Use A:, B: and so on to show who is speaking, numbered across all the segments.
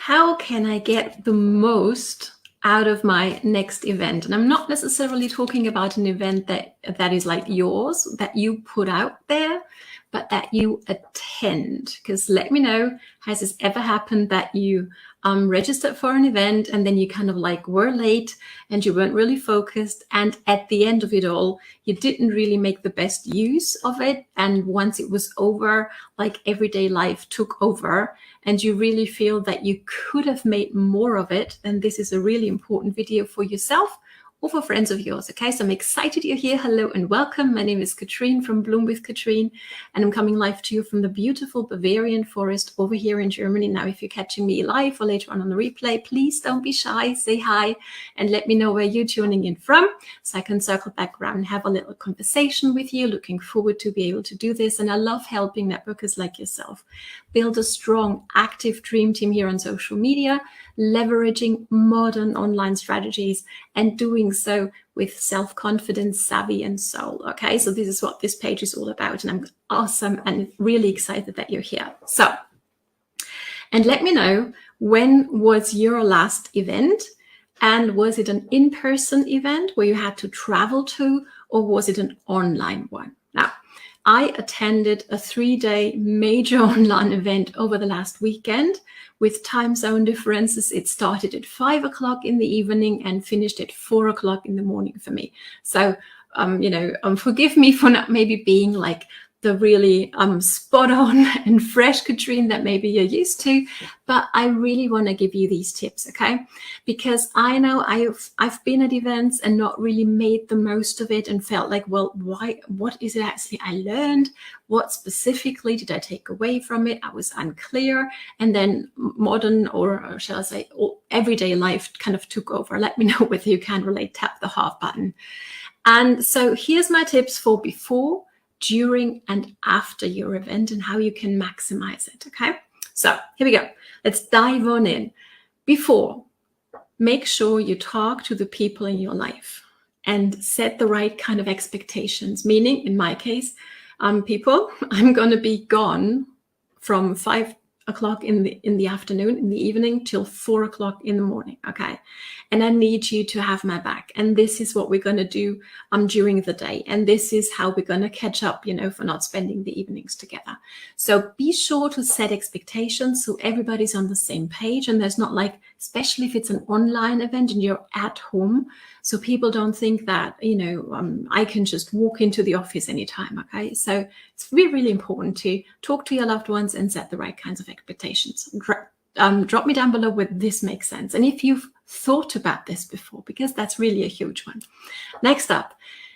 A: how can I get the most out of my next event? And I'm not necessarily talking about an event that is like yours, that you put out there, but that you attend. Because let me know, has this ever happened that you registered for an event and then you kind of like were late and you weren't really focused, and at the end of it all, you didn't really make the best use of it, and once it was over, like everyday life took over and you really feel that you could have made more of it, then this is a really important video for yourself or for friends of yours. Okay, so I'm excited you're here. Hello and welcome. My name is Katrin from Bloom with Katrin, and I'm coming live to you from the beautiful Bavarian forest over here in Germany. Now, if you're catching me live or later on the replay, please don't be shy, say hi and let me know where you're tuning in from so I can circle back around and have a little conversation with you. Looking forward to be able to do this. And I love helping networkers like yourself build a strong, active dream team here on social media, leveraging modern online strategies and doing so with self-confidence, savvy, and soul. Okay, so this is what this page is all about, and I'm awesome and really excited that you're here. So, and let me know, when was your last event? And was it an in-person event where you had to travel to, or was it an online one? Now, I attended a 3-day major online event over the last weekend with time zone differences. It started at 5 o'clock in the evening and finished at 4 o'clock in the morning for me. So, forgive me for not maybe being like the really spot on and fresh Katrin that maybe you're used to, but I really want to give you these tips, okay? Because I know I've been at events and not really made the most of it and felt like, well, what is it actually I learned? What specifically did I take away from it? I was unclear. And then modern, or shall I say, everyday life kind of took over. Let me know whether you can relate. Tap the heart button. And so here's my tips for before, during, and after your event and how you can maximize it. Okay, so here we go. Let's dive on in. Before, make sure you talk to the people in your life and set the right kind of expectations. Meaning, in my case, people, I'm going to be gone from 5 o'clock in the afternoon, in the evening, till 4 o'clock in the morning. Okay, and I need you to have my back, and this is what we're going to do during the day, and this is how we're going to catch up, for not spending the evenings together. So be sure to set expectations so everybody's on the same page, and there's not like, especially if it's an online event and you're at home, so people don't think that I can just walk into the office anytime. Okay, so it's really, really important to talk to your loved ones and set the right kinds of expectations. Drop me down below whether this makes sense, and if you've thought about this before, because that's really a huge one. Next up,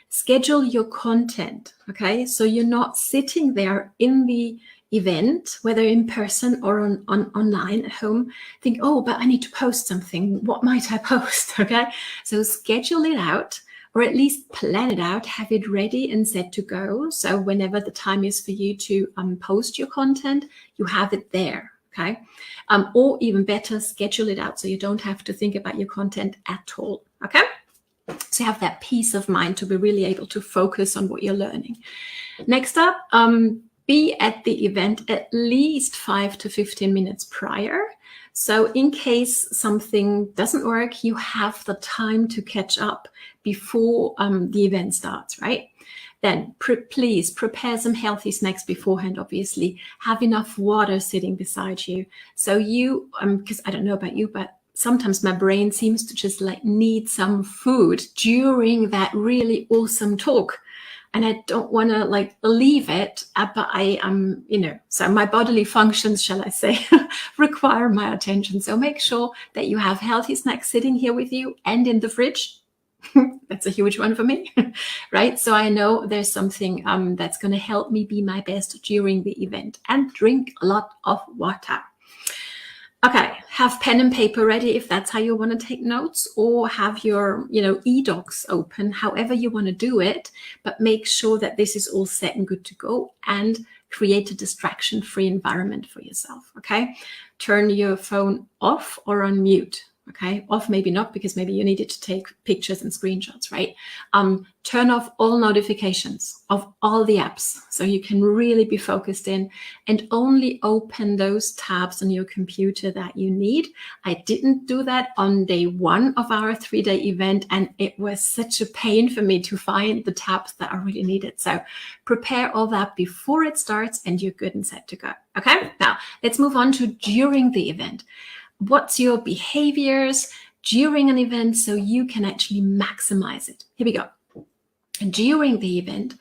A: schedule your content. Okay, so you're not sitting there in the event, whether in person or online at home, think, oh, but I need to post something. What might I post? Okay, so schedule it out, or at least plan it out, have it ready and set to go. So whenever the time is for you to post your content, you have it there. Okay, or even better, schedule it out so you don't have to think about your content at all. Okay, so you have that peace of mind to be really able to focus on what you're learning. Next up, be at the event at least 5 to 15 minutes prior. So in case something doesn't work, you have the time to catch up before the event starts, right? Then please prepare some healthy snacks beforehand, obviously. Have enough water sitting beside you. So you, because I don't know about you, but sometimes my brain seems to just like need some food during that really awesome talk. And I don't want to like leave it, but I am, so my bodily functions, shall I say, require my attention. So make sure that you have healthy snacks sitting here with you and in the fridge. That's a huge one for me, right? So I know there's something that's going to help me be my best during the event, and drink a lot of water. Okay, have pen and paper ready if that's how you want to take notes, or have your, e-docs open, however you want to do it, but make sure that this is all set and good to go, and create a distraction-free environment for yourself, okay? Turn your phone off or on mute, Okay, off maybe not, because maybe you needed to take pictures and screenshots, right? Turn off all notifications of all the apps so you can really be focused in, and only open those tabs on your computer that you need. I didn't do that on day 1 of our 3-day event, and it was such a pain for me to find the tabs that I really needed. So prepare all that before it starts and you're good and set to go. Okay, now let's move on to during the event. What's your behaviors during an event so you can actually maximize it? Here we go. During the event,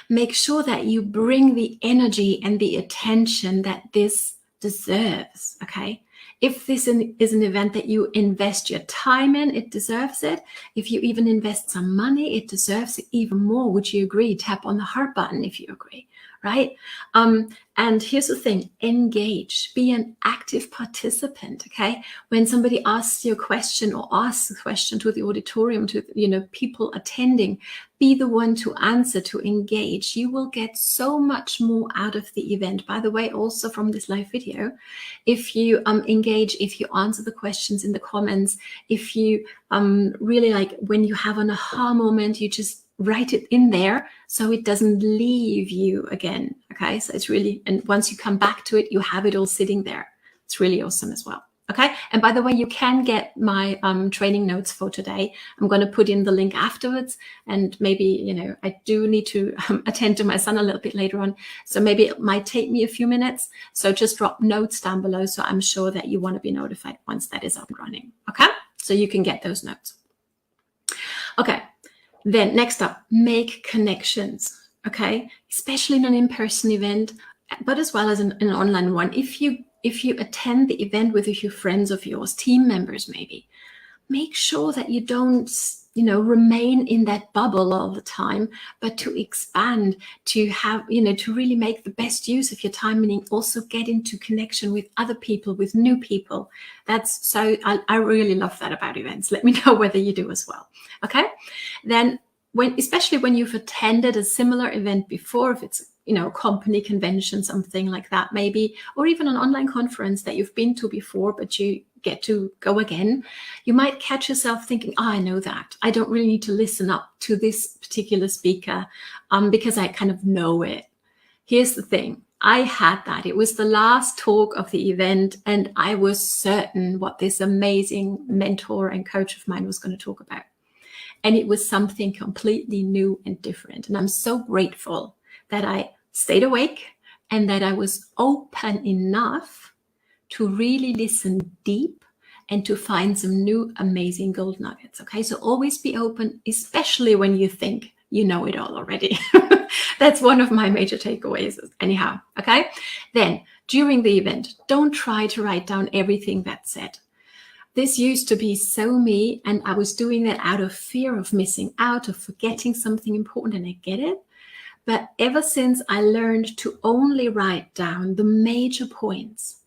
A: make sure that you bring the energy and the attention that this deserves, okay? If this is an event that you invest your time in, it deserves it. If you even invest some money, it deserves it even more. Would you agree? Tap on the heart button if you agree, right? And here's the thing, engage, be an active participant, okay? When somebody asks you a question or asks a question to the auditorium, to, people attending, be the one to answer, to engage. You will get so much more out of the event. By the way, also from this live video, if you engage, if you answer the questions in the comments, if you really, like, when you have an aha moment, you just write it in there so it doesn't leave you again. Okay, so it's really, and once you come back to it, you have it all sitting there. It's really awesome as well. Okay, and by the way, you can get my training notes for today. I'm going to put in the link afterwards, and maybe, I do need to attend to my son a little bit later on, so maybe it might take me a few minutes. So just drop notes down below, so I'm sure that you want to be notified once that is up and running. Okay, so you can get those notes. Okay, then next up, make connections. Okay, especially in an in-person event, but as well as an online one. If you attend the event with a few friends of yours, team members maybe, make sure that you don't, remain in that bubble all the time, but to expand, to have, to really make the best use of your time, meaning also get into connection with other people, with new people. That's so, I really love that about events. Let me know whether you do as well. Okay, then especially when you've attended a similar event before, if it's company convention, something like that maybe, or even an online conference that you've been to before, but you get to go again, you might catch yourself thinking, I know that. I don't really need to listen up to this particular speaker because I kind of know it. Here's the thing. I had that. It was the last talk of the event, and I was certain what this amazing mentor and coach of mine was going to talk about. And it was something completely new and different. And I'm so grateful that I stayed awake and that I was open enough to really listen deep and to find some new amazing gold nuggets. Okay, so always be open, especially when you think you know it all already. That's one of my major takeaways anyhow. Okay, then during the event, don't try to write down everything that's said. This used to be so me, and I was doing that out of fear of missing out, of forgetting something important, and I get it. But ever since I learned to only write down the major points,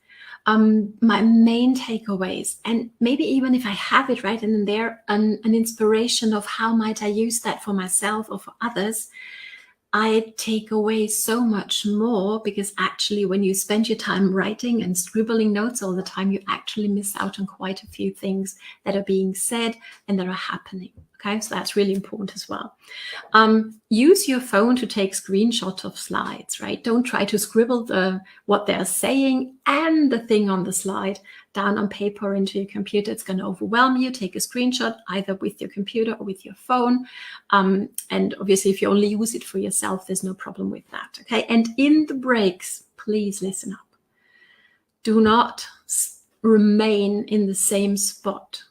A: my main takeaways, and maybe even if I have it right in there, an inspiration of how might I use that for myself or for others, I take away so much more, because actually when you spend your time writing and scribbling notes all the time, you actually miss out on quite a few things that are being said and that are happening. Okay, so that's really important as well. Use your phone to take screenshots of slides, right? Don't try to scribble what they're saying and the thing on the slide down on paper or into your computer. It's going to overwhelm you. Take a screenshot either with your computer or with your phone. And obviously, if you only use it for yourself, there's no problem with that. Okay, and in the breaks, please listen up. Do not remain in the same spot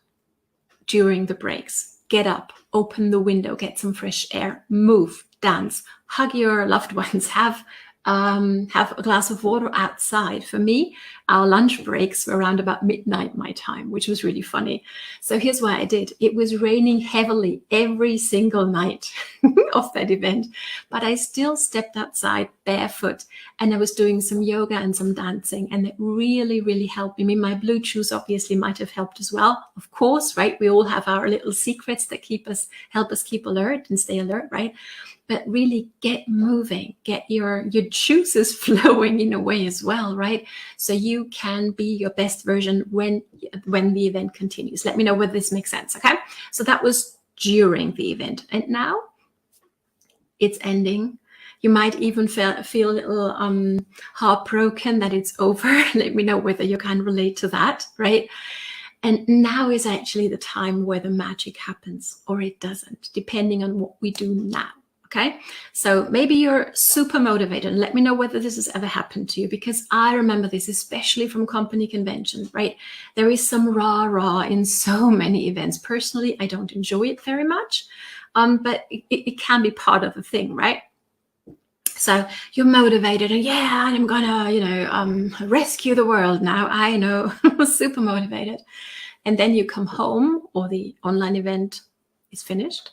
A: during the breaks. Get up, open the window, get some fresh air, move, dance, hug your loved ones, have a glass of water outside. For me, our lunch breaks were around about midnight my time, which was really funny. So here's what I did. It was raining heavily every single night of that event, but I still stepped outside barefoot, and I was doing some yoga and some dancing, and it really, really helped me. I mean, my Bluetooth obviously might have helped as well, of course, right? We all have our little secrets that help us keep alert and stay alert, right? but really get moving, get your juices flowing in a way as well, right? So you can be your best version when the event continues. Let me know whether this makes sense, okay? So that was during the event. And now it's ending. You might even feel a little heartbroken that it's over. Let me know whether you can relate to that, right? And now is actually the time where the magic happens, or it doesn't, depending on what we do now. Okay, so maybe you're super motivated. Let me know whether this has ever happened to you, because I remember this, especially from company convention, right? There is some rah-rah in so many events. Personally, I don't enjoy it very much, but it can be part of the thing, right? So you're motivated, and yeah, I'm gonna, rescue the world now. I know, super motivated. And then you come home, or the online event is finished,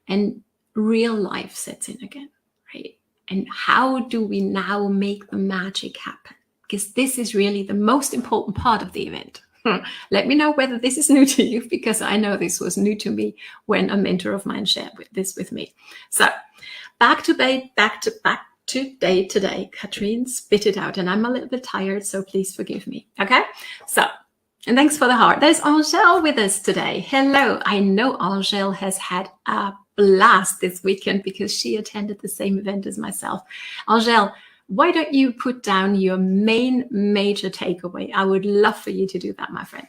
A: and real life sets in again, right? And how do we now make the magic happen? Because this is really the most important part of the event. Let me know whether this is new to you, because I know this was new to me when a mentor of mine shared this with me. So back to day today. Katrin spit it out, and I'm a little bit tired, so please forgive me. Okay, so. And thanks for the heart. There's Angèle with us today. Hello. I know Angèle has had a blast this weekend because she attended the same event as myself. Angèle, why don't you put down your main major takeaway? I would love for you to do that, my friend.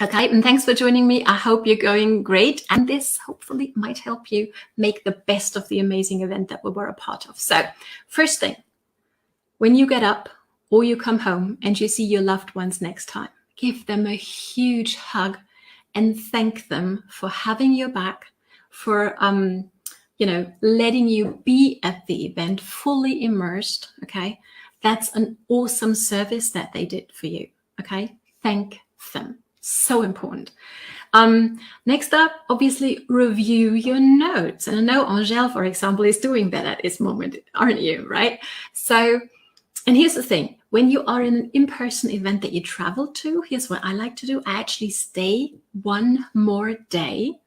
A: Okay, and thanks for joining me. I hope you're going great. And this hopefully might help you make the best of the amazing event that we were a part of. So first thing, when you get up or you come home and you see your loved ones next time, give them a huge hug and thank them for having your back, for letting you be at the event fully immersed. Okay, that's an awesome service that they did for you. Okay, thank them. So important. Next up, obviously, review your notes. And I know Angèle, for example, is doing that at this moment, aren't you? Right? So. And here's the thing, when you are in an in-person event that you travel to, here's what I like to do. I actually stay one more day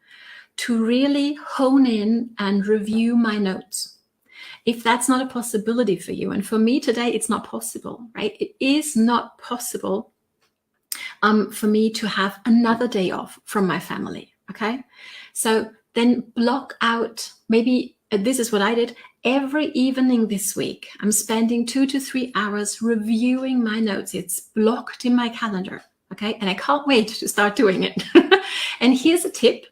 A: to really hone in and review my notes. If that's not a possibility for you, and for me today, it's not possible, right? It is not possible for me to have another day off from my family, okay? So then block out, maybe this is what I did. Every evening this week, I'm spending 2 to 3 hours reviewing my notes. It's blocked in my calendar, okay? And I can't wait to start doing it. And here's a tip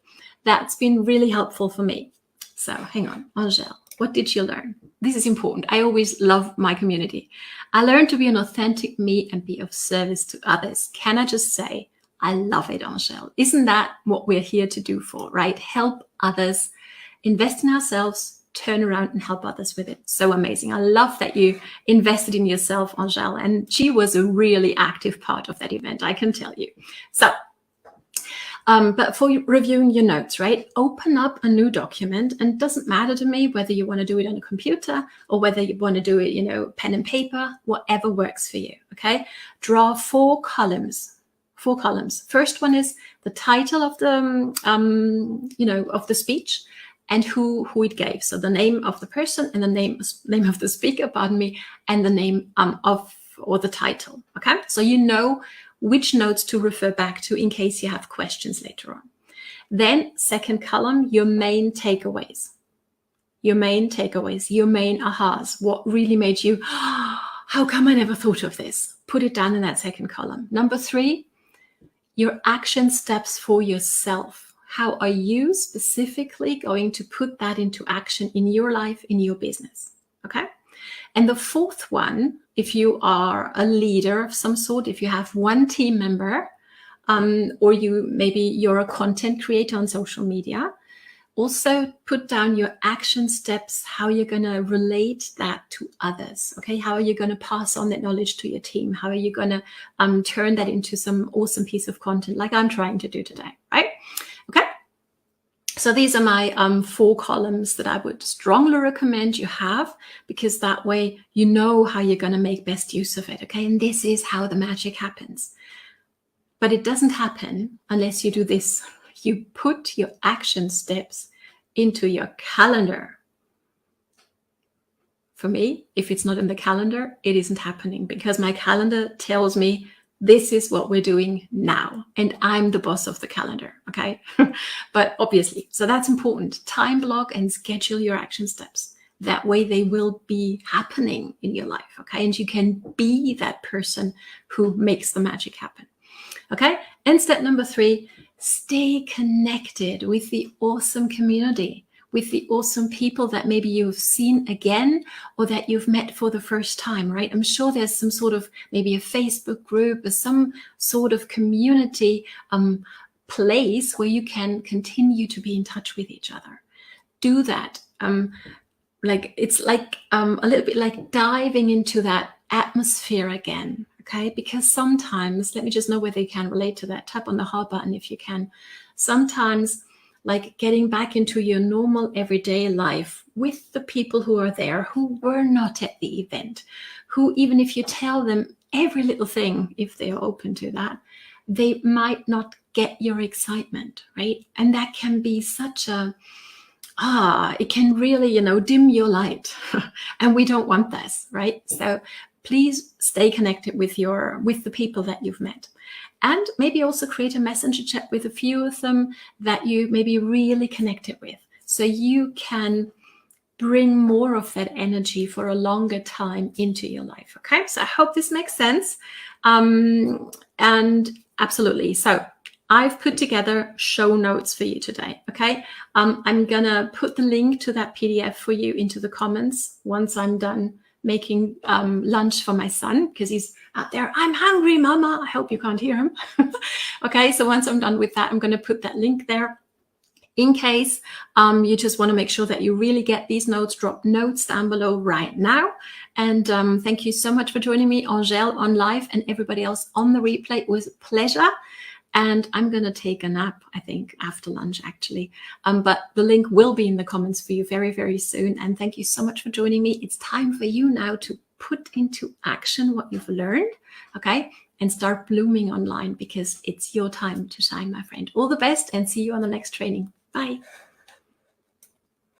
A: that's been really helpful for me. So hang on, Angèle, what did you learn? This is important. I always love my community. I learned to be an authentic me and be of service to others. Can I just say, I love it, Angèle. Isn't that what we're here to do for, right? Help others, invest in ourselves, turn around and help others with it. So amazing. I love that you invested in yourself, Angèle, and she was a really active part of that event, I can tell you. So, but for reviewing your notes, right? Open up a new document, and it doesn't matter to me whether you want to do it on a computer or whether you want to do it, pen and paper, whatever works for you, okay? Draw 4 columns. 4 columns. First one is the title of the, of the speech, and who it gave. So the name of the person and the name of the speaker, and the name or the title. Okay, so you know which notes to refer back to in case you have questions later on. Then second column, your main takeaways. Your main takeaways, your main ahas. What really made you, how come I never thought of this? Put it down in that second column. Number 3, your action steps for yourself. How are you specifically going to put that into action in your life, in your business? Okay. And the 4th one, if you are a leader of some sort, if you have one team member, or you're a content creator on social media, also put down your action steps, how you're going to relate that to others. Okay. How are you going to pass on that knowledge to your team? How are you going to turn that into some awesome piece of content like I'm trying to do today, right? Okay, so these are my 4 columns that I would strongly recommend you have, because that way you know how you're going to make best use of it, okay? And this is how the magic happens. But it doesn't happen unless you do this. You put your action steps into your calendar. for me, if it's not in the calendar, it isn't happening, because my calendar tells me this is what we're doing now, and I'm the boss of the calendar, okay? But obviously, so that's important. Time block and schedule your action steps. That way they will be happening in your life, okay? And you can be that person who makes the magic happen, okay? And step number 3, stay connected with the awesome community, with the awesome people that maybe you've seen again or that you've met for the first time, right? I'm sure there's some sort of, maybe a Facebook group or some sort of community place where you can continue to be in touch with each other. Do that. Like it's like a little bit like diving into that atmosphere again, okay? Because sometimes, let me just know whether you can relate to that. Tap on the heart button if you can. Sometimes, like getting back into your normal everyday life with the people who are there, who were not at the event, who, even if you tell them every little thing, if they are open to that, they might not get your excitement, right? And that can be such a, it can really, dim your light. And we don't want this, right? So please stay connected with the people that you've met. And maybe also create a messenger chat with a few of them that you maybe really connected with, so you can bring more of that energy for a longer time into your life. Okay, so I hope this makes sense. And absolutely. So I've put together show notes for you today. Okay, I'm gonna put the link to that PDF for you into the comments once I'm done making lunch for my son, because he's out there. I'm hungry, mama. I hope you can't hear him. Okay, so once I'm done with that, I'm going to put that link there in case you just want to make sure that you really get these notes. Drop notes down below right now. And thank you so much for joining me, Angèle, on live, and everybody else on the replay. It was a pleasure. And I'm going to take a nap, I think, after lunch, actually. But the link will be in the comments for you very, very soon. And thank you so much for joining me. It's time for you now to put into action what you've learned, okay? And start blooming online, because it's your time to shine, my friend. All the best, and see you on the next training. Bye.